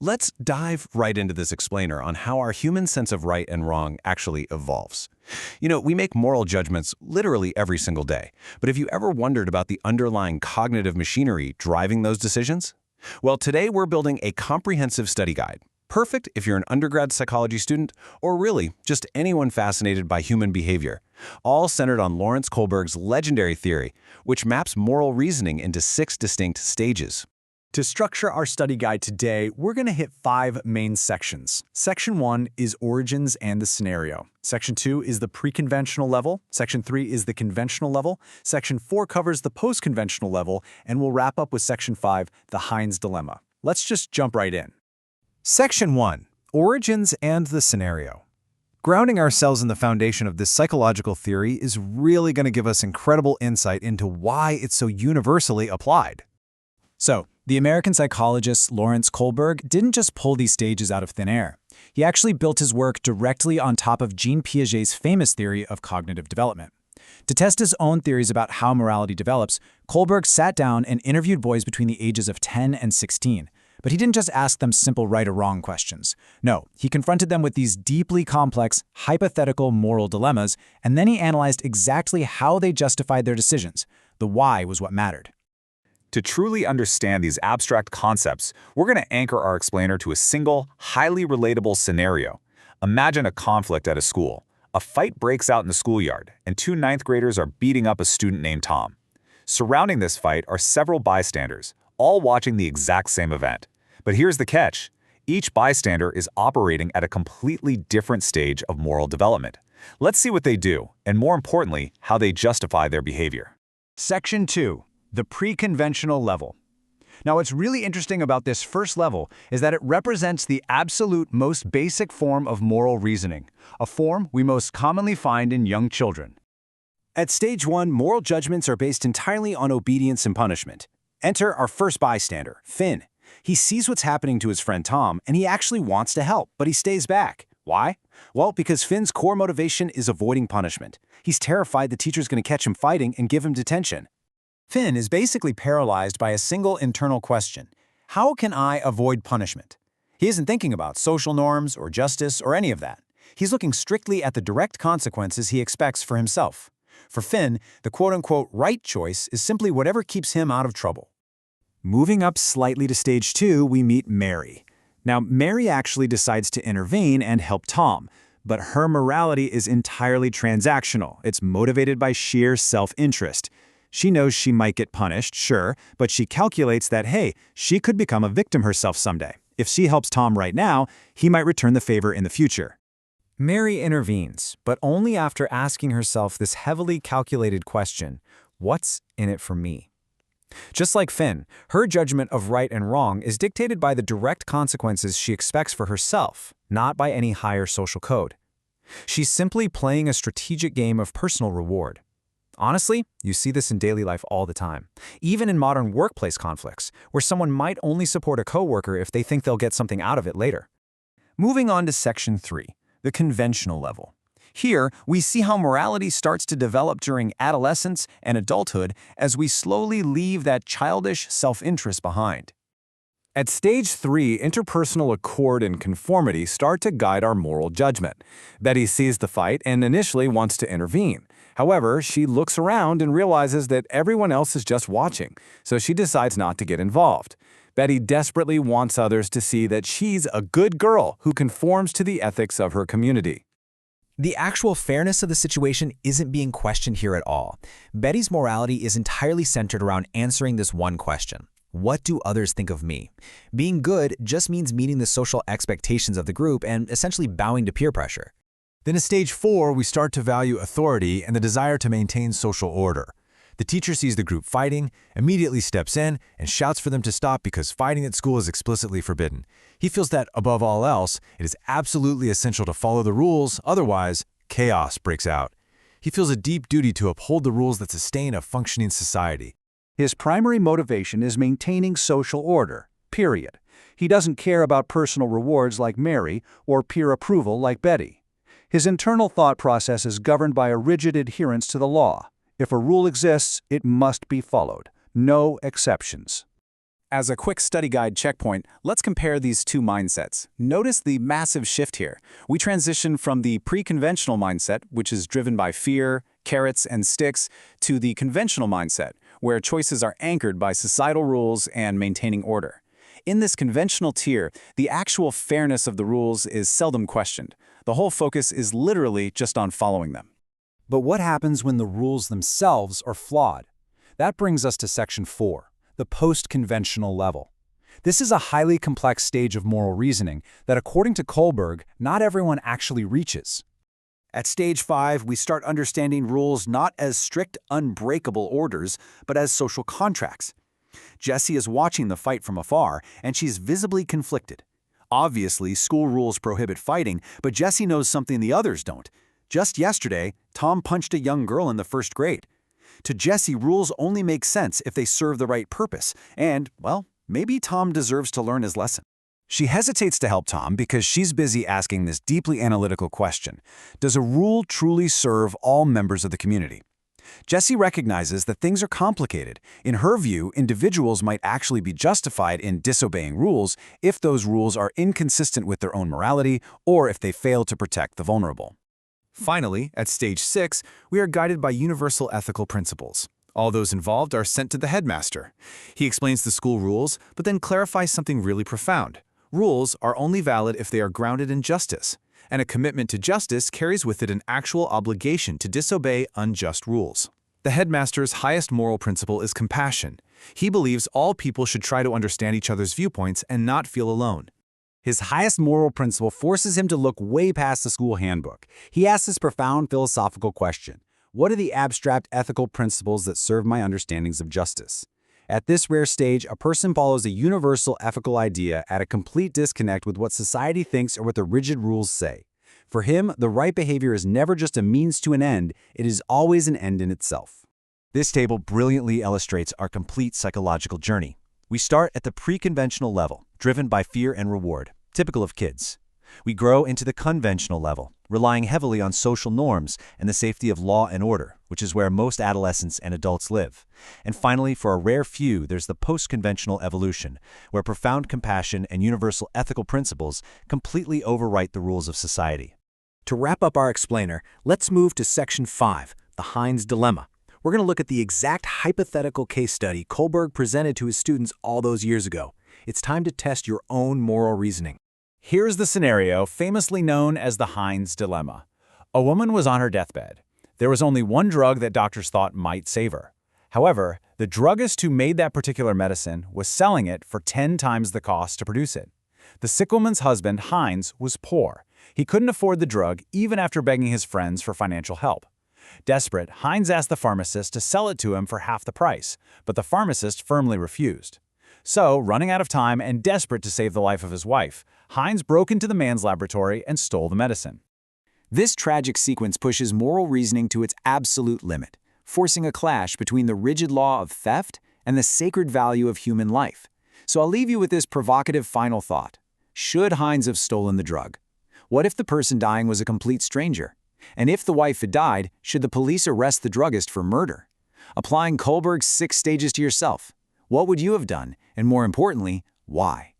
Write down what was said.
Let's dive right into this explainer on how our human sense of right and wrong actually evolves. We make moral judgments literally every single day, but have you ever wondered about the underlying cognitive machinery driving those decisions? Well, today we're building a comprehensive study guide, perfect if you're an undergrad psychology student or really just anyone fascinated by human behavior, all centered on Lawrence Kohlberg's legendary theory, which maps moral reasoning into 6 distinct stages. To structure our study guide today, we're going to hit 5 main sections. Section 1 is origins and the scenario. Section 2 is the pre-conventional level. Section 3 is the conventional level. Section 4 covers the post-conventional level, and we'll wrap up with Section 5, the Heinz dilemma. Let's just jump right in. Section 1. Origins and the scenario. Grounding ourselves in the foundation of this psychological theory is really going to give us incredible insight into why it's so universally applied. So, the American psychologist Lawrence Kohlberg didn't just pull these stages out of thin air. He actually built his work directly on top of Jean Piaget's famous theory of cognitive development. To test his own theories about how morality develops, Kohlberg sat down and interviewed boys between the ages of 10 and 16. But he didn't just ask them simple right or wrong questions. No, he confronted them with these deeply complex, hypothetical moral dilemmas, and then he analyzed exactly how they justified their decisions. The why was what mattered. To truly understand these abstract concepts, we're going to anchor our explainer to a single, highly relatable scenario. Imagine a conflict at a school. A fight breaks out in the schoolyard, and 2 ninth graders are beating up a student named Tom. Surrounding this fight are several bystanders, all watching the exact same event. But here's the catch. Each bystander is operating at a completely different stage of moral development. Let's see what they do, and more importantly, how they justify their behavior. Section 2. The pre-conventional level. Now, what's really interesting about this first level is that it represents the absolute most basic form of moral reasoning, a form we most commonly find in young children. At stage 1, moral judgments are based entirely on obedience and punishment. Enter our first bystander, Finn. He sees what's happening to his friend Tom, and he actually wants to help, but he stays back. Why? Well, because Finn's core motivation is avoiding punishment. He's terrified the teacher's going to catch him fighting and give him detention. Finn is basically paralyzed by a single internal question. How can I avoid punishment? He isn't thinking about social norms or justice or any of that. He's looking strictly at the direct consequences he expects for himself. For Finn, the quote-unquote right choice is simply whatever keeps him out of trouble. Moving up slightly to stage 2, we meet Mary. Now, Mary actually decides to intervene and help Tom, but her morality is entirely transactional. It's motivated by sheer self-interest. She knows she might get punished, sure, but she calculates that, hey, she could become a victim herself someday. If she helps Tom right now, he might return the favor in the future. Mary intervenes, but only after asking herself this heavily calculated question, what's in it for me? Just like Finn, her judgment of right and wrong is dictated by the direct consequences she expects for herself, not by any higher social code. She's simply playing a strategic game of personal reward. Honestly, you see this in daily life all the time, even in modern workplace conflicts, where someone might only support a coworker if they think they'll get something out of it later. Moving on to Section 3, the conventional level. Here, we see how morality starts to develop during adolescence and adulthood as we slowly leave that childish self-interest behind. At stage 3, interpersonal accord and conformity start to guide our moral judgment. Betty sees the fight and initially wants to intervene. However, she looks around and realizes that everyone else is just watching, so she decides not to get involved. Betty desperately wants others to see that she's a good girl who conforms to the ethics of her community. The actual fairness of the situation isn't being questioned here at all. Betty's morality is entirely centered around answering this one question. What do others think of me? Being good just means meeting the social expectations of the group and essentially bowing to peer pressure. Then at stage 4, we start to value authority and the desire to maintain social order. The teacher sees the group fighting, immediately steps in, and shouts for them to stop because fighting at school is explicitly forbidden. He feels that, above all else, it is absolutely essential to follow the rules, otherwise, chaos breaks out. He feels a deep duty to uphold the rules that sustain a functioning society. His primary motivation is maintaining social order, period. He doesn't care about personal rewards like Mary or peer approval like Betty. His internal thought process is governed by a rigid adherence to the law. If a rule exists, it must be followed. No exceptions. As a quick study guide checkpoint, let's compare these two mindsets. Notice the massive shift here. We transition from the pre-conventional mindset, which is driven by fear, carrots, and sticks, to the conventional mindset, where choices are anchored by societal rules and maintaining order. In this conventional tier, the actual fairness of the rules is seldom questioned. The whole focus is literally just on following them. But what happens when the rules themselves are flawed? That brings us to Section 4. The post-conventional level. This is a highly complex stage of moral reasoning that, according to Kohlberg, not everyone actually reaches. At Stage 5, we start understanding rules not as strict, unbreakable orders, but as social contracts. Jessie is watching the fight from afar, and she's visibly conflicted. Obviously, school rules prohibit fighting, but Jessie knows something the others don't. Just yesterday, Tom punched a young girl in the first grade. To Jessie, rules only make sense if they serve the right purpose, and, well, maybe Tom deserves to learn his lesson. She hesitates to help Tom because she's busy asking this deeply analytical question: does a rule truly serve all members of the community? Jessie recognizes that things are complicated. In her view, individuals might actually be justified in disobeying rules if those rules are inconsistent with their own morality or if they fail to protect the vulnerable. Finally, at Stage 6, we are guided by universal ethical principles. All those involved are sent to the headmaster. He explains the school rules, but then clarifies something really profound. Rules are only valid if they are grounded in justice, and a commitment to justice carries with it an actual obligation to disobey unjust rules. The headmaster's highest moral principle is compassion. He believes all people should try to understand each other's viewpoints and not feel alone. His highest moral principle forces him to look way past the school handbook. He asks this profound philosophical question: what are the abstract ethical principles that serve my understandings of justice? At this rare stage, a person follows a universal ethical idea at a complete disconnect with what society thinks or what the rigid rules say. For him, the right behavior is never just a means to an end, it is always an end in itself. This table brilliantly illustrates our complete psychological journey. We start at the pre-conventional level, driven by fear and reward, typical of kids. We grow into the conventional level, relying heavily on social norms and the safety of law and order, which is where most adolescents and adults live. And finally, for a rare few, there's the post-conventional evolution, where profound compassion and universal ethical principles completely overwrite the rules of society. To wrap up our explainer, let's move to Section 5, the Heinz Dilemma. We're going to look at the exact hypothetical case study Kohlberg presented to his students all those years ago. It's time to test your own moral reasoning. Here's the scenario famously known as the Heinz Dilemma. A woman was on her deathbed. There was only one drug that doctors thought might save her. However, the druggist who made that particular medicine was selling it for 10 times the cost to produce it. The sick woman's husband, Heinz, was poor. He couldn't afford the drug even after begging his friends for financial help. Desperate, Heinz asked the pharmacist to sell it to him for half the price, but the pharmacist firmly refused. So, running out of time and desperate to save the life of his wife, Heinz broke into the man's laboratory and stole the medicine. This tragic sequence pushes moral reasoning to its absolute limit, forcing a clash between the rigid law of theft and the sacred value of human life. So I'll leave you with this provocative final thought. Should Heinz have stolen the drug? What if the person dying was a complete stranger? And if the wife had died, should the police arrest the druggist for murder? Applying Kohlberg's 6 stages to yourself, what would you have done? And more importantly, why?